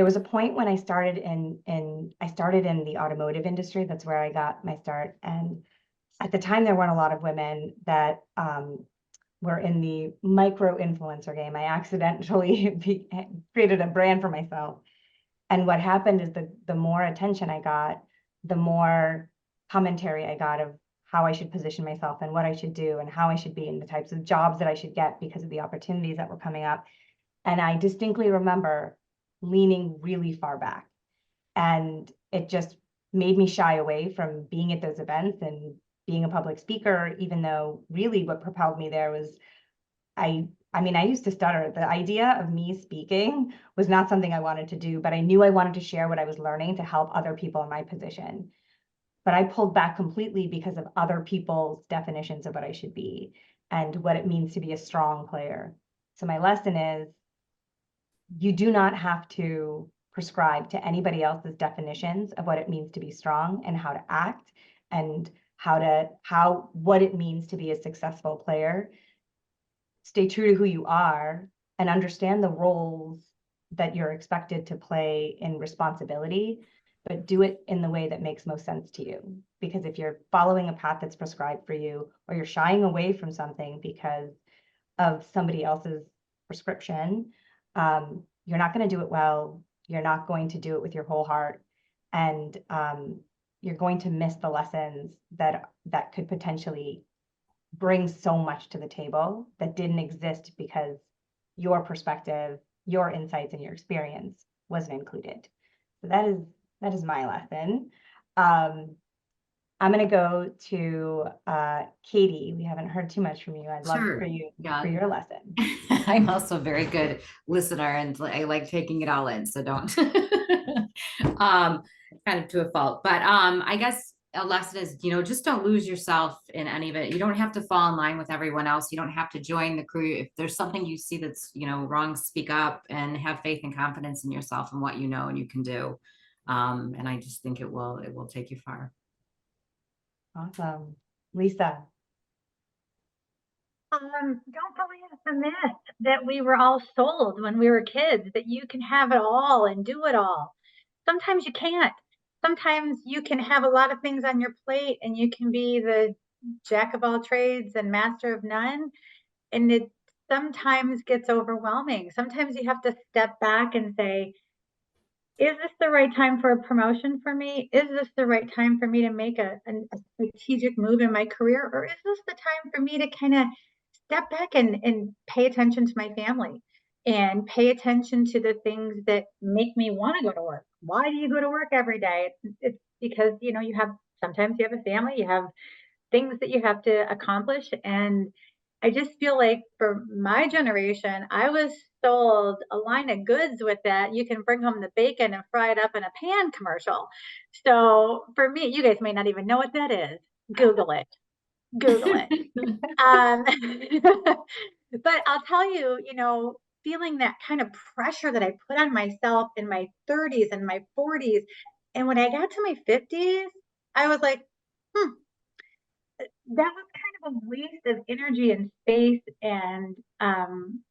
was a point when I started in the automotive industry. That's where I got my start. And at the time, there weren't a lot of women that were in the micro influencer game. I accidentally created a brand for myself. And what happened is the more attention I got, the more commentary I got of how I should position myself and what I should do and how I should be and the types of jobs that I should get because of the opportunities that were coming up. And I distinctly remember leaning really far back. And it just made me shy away from being at those events and being a public speaker, even though really what propelled me there was I mean, I used to stutter. The idea of me speaking was not something I wanted to do, but I knew I wanted to share what I was learning to help other people in my position. But I pulled back completely because of other people's definitions of what I should be and what it means to be a strong player. So my lesson is you do not have to prescribe to anybody else's definitions of what it means to be strong and how to act and what it means to be a successful player. Stay true to who you are and understand the roles that you're expected to play in responsibility, but do it in the way that makes most sense to you. Because if you're following a path that's prescribed for you, or you're shying away from something because of somebody else's prescription, you're not going to do it well. You're not going to do it with your whole heart. And you're going to miss the lessons that could potentially bring so much to the table that didn't exist because your perspective, your insights, and your experience wasn't included. So that is my lesson. I'm going to go to Katie. We haven't heard too much from you. I'd love for you for your lesson. I'm also a very good listener and I like taking it all in. So don't kind of to a fault. But I guess a lesson is, just don't lose yourself in any of it. You don't have to fall in line with everyone else. You don't have to join the crew. If there's something you see that's, wrong, speak up and have faith and confidence in yourself and what you know and you can do. And I just think it will take you far. Awesome. Lisa. Don't believe the myth that we were all sold when we were kids, that you can have it all and do it all. Sometimes you can't. Sometimes you can have a lot of things on your plate and you can be the jack of all trades and master of none. And it sometimes gets overwhelming. Sometimes you have to step back and say, is this the right time for a promotion for me? Is this the right time for me to make a strategic move in my career? Or is this the time for me to kind of step back and pay attention to my family and pay attention to the things that make me want to go to work? Why do you go to work every day? It's because, sometimes you have a family, you have things that you have to accomplish. And I just feel like for my generation, I was sold a line of goods with that. You can bring home the bacon and fry it up in a pan commercial. So for me, you guys may not even know what that is. Google it. But I'll tell you, feeling that kind of pressure that I put on myself in my 30s and my 40s. And when I got to my 50s, I was like, that was kind of a waste of energy and space and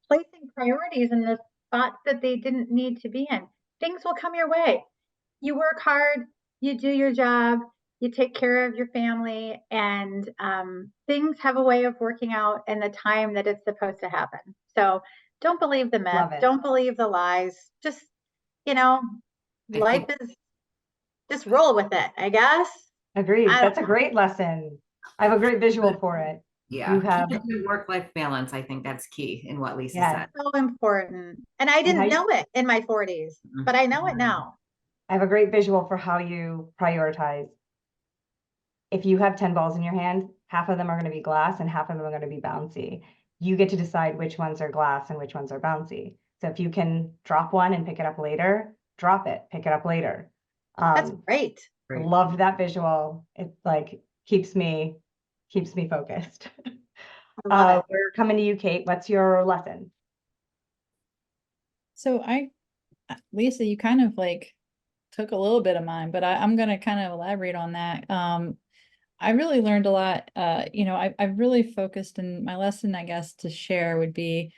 placing priorities in the spots that they didn't need to be in. Things will come your way. You work hard, you do your job, you take care of your family, and things have a way of working out in the time that it's supposed to happen. So don't believe the myth. Don't believe the lies. Just, life is, just roll with it, I guess. Agreed. That's a great lesson. I have a great visual for it. Yeah. You have work-life balance. I think that's key in what Lisa said. So important. And I didn't know it in my 40s, but I know it now. I have a great visual for how you prioritize. If you have 10 balls in your hand, half of them are going to be glass and half of them are going to be bouncy. You get to decide which ones are glass and which ones are bouncy. So if you can drop one and pick it up later, drop it, pick it up later. That's great. Loved that visual. It keeps me focused. We're coming to you, Kate. What's your lesson? So Lisa, you kind of took a little bit of mine, but I'm going to kind of elaborate on that. I really learned a lot. I've really focused, and my lesson, I guess, to share would be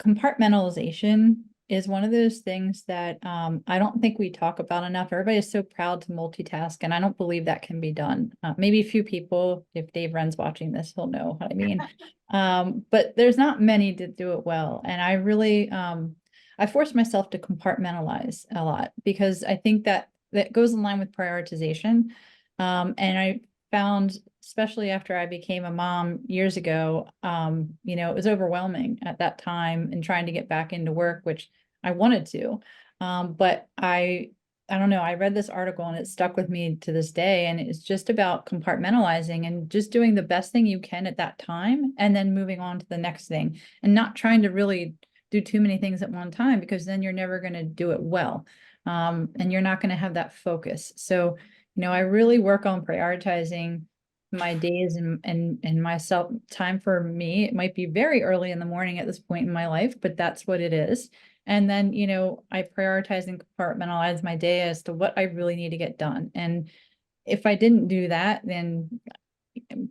compartmentalization is one of those things that I don't think we talk about enough. Everybody is so proud to multitask, and I don't believe that can be done. Maybe a few people, if Dave Wren's watching this, he'll know what I mean. But there's not many that do it well. And I really, I force myself to compartmentalize a lot, because I think that goes in line with prioritization. And I found, especially after I became a mom years ago, you know, it was overwhelming at that time and trying to get back into work, which I wanted to. But I don't know, I read this article and it stuck with me to this day. And it's just about compartmentalizing and just doing the best thing you can at that time, and then moving on to the next thing, and not trying to really do too many things at one time, because then you're never going to do it well. And you're not going to have that focus. So, you know, I really work on prioritizing my days and myself, time for me. It might be very early in the morning at this point in my life, but that's what it is. And then, you know, I prioritize and compartmentalize my day as to what I really need to get done. And if I didn't do that, then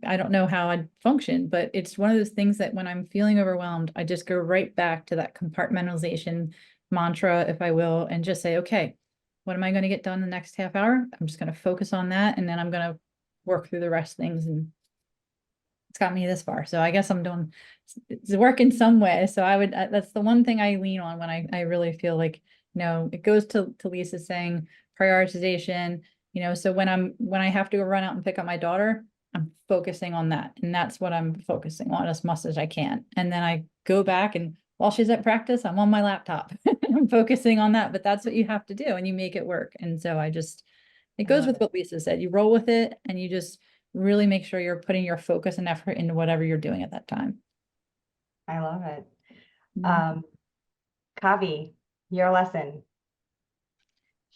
I don't know how I'd function. But it's one of those things that when I'm feeling overwhelmed, I just go right back to that compartmentalization mantra, if I will, and just say, okay, what am I going to get done the next half hour? I'm just going to focus on that, and then I'm going to work through the rest of things. And it's got me this far. So I guess I'm doing, it's working some way. So I would, that's the one thing I lean on when I really feel like, you know, it goes to Lisa saying prioritization, you know, so when I have to go run out and pick up my daughter, I'm focusing on that. And that's what I'm focusing on as much as I can. And then I go back, and while she's at practice, I'm on my laptop. I'm focusing on that, but that's what you have to do, and you make it work. And so it goes with what Lisa said. You roll with it, and you just really make sure you're putting your focus and effort into whatever you're doing at that time. I love it. Kavi, your lesson.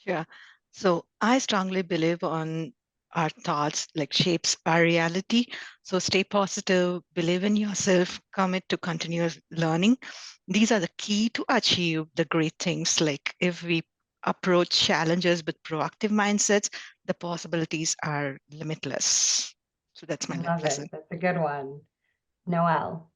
Sure. So I strongly believe on our thoughts like shapes our reality. So stay positive, believe in yourself, commit to continuous learning. These are the key to achieve the great things. Like if we approach challenges with proactive mindsets, the possibilities are limitless. So that's my I love lesson. it. That's a good one. Noelle.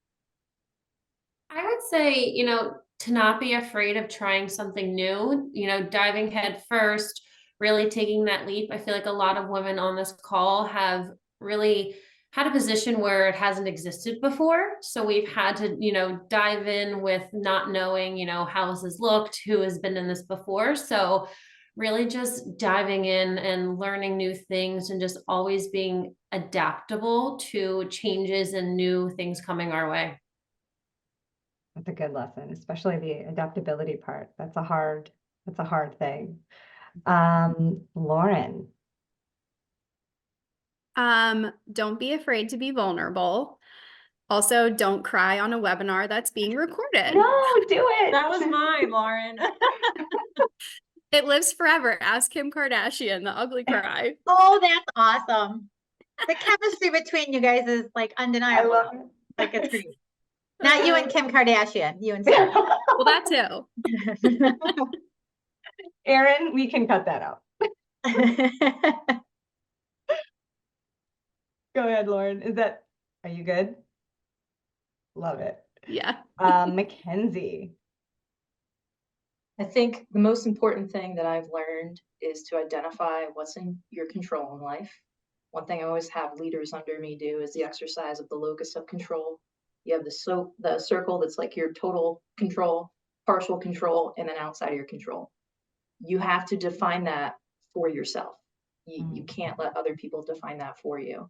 I would say, you know, to not be afraid of trying something new, you know, diving head first, really taking that leap. I feel like a lot of women on this call have really had a position where it hasn't existed before. So we've had to, you know, dive in with not knowing, you know, how has this looked, who has been in this before. So really just diving in and learning new things, and just always being adaptable to changes and new things coming our way. That's a good lesson, especially the adaptability part. That's a hard thing. Lauren. Don't be afraid to be vulnerable. Also, don't cry on a webinar that's being recorded. No, do it. That was mine, Lauren. It lives forever. Ask Kim Kardashian, the ugly cry. Oh, that's awesome. The chemistry between you guys is like I undeniable. love it. Like it's great. Not you and Kim Kardashian, you and Sarah. Well, that too. Erin, we can cut that out. Go ahead, Lauren. Are you good? Love it. Yeah. Mackenzie. I think the most important thing that I've learned is to identify what's in your control in life. One thing I always have leaders under me do is the exercise of the locus of control. You have the circle that's like your total control, partial control, and then outside of your control. You have to define that for yourself. You can't let other people define that for you.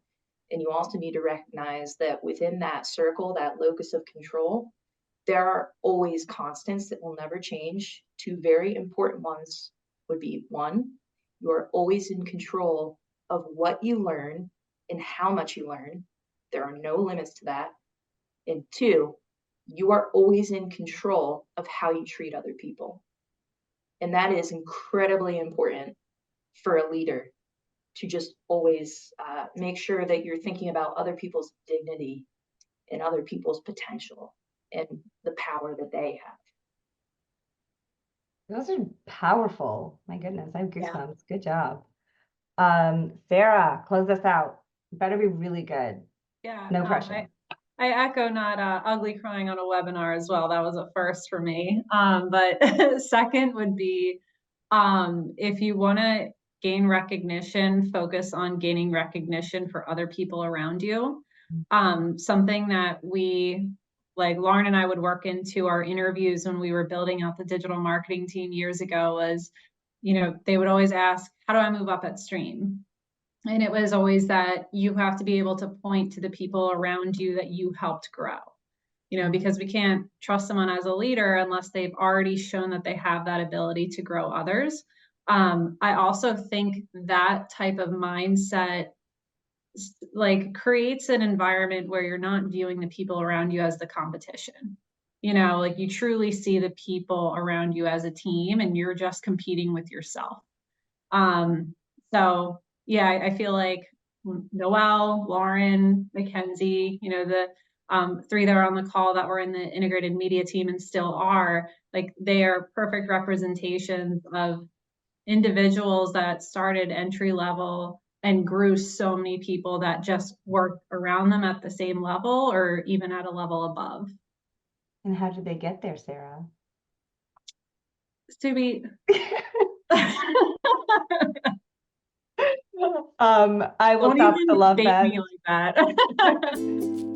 And you also need to recognize that within that circle, that locus of control, there are always constants that will never change. Two very important ones would be: one, you are always in control of what you learn and how much you learn. There are no limits to that. And two, you are always in control of how you treat other people. And that is incredibly important for a leader, to just always make sure that you're thinking about other people's dignity and other people's potential and the power that they have. Those are powerful. My goodness, I have goosebumps. Yeah. Good job. Sarah, close us out. Better be really good. Yeah. No pressure. I echo not ugly crying on a webinar as well. That was a first for me. But second would be, if you want to gain recognition, focus on gaining recognition for other people around you. Something that like Lauren and I would work into our interviews when we were building out the digital marketing team years ago was, they would always ask, how do I move up at Stream? And it was always that you have to be able to point to the people around you that you helped grow, because we can't trust someone as a leader unless they've already shown that they have that ability to grow others. I also think that type of mindset like creates an environment where you're not viewing the people around you as the competition. Like you truly see the people around you as a team and you're just competing with yourself. So yeah, I feel like Noelle, Lauren, Mackenzie, the three that are on the call that were in the integrated media team and still are, like they are perfect representations of individuals that started entry level and grew so many people that just worked around them at the same level or even at a level above. And how did they get there, Sarah? Subi. I will Don't stop even to love bait that. me like that.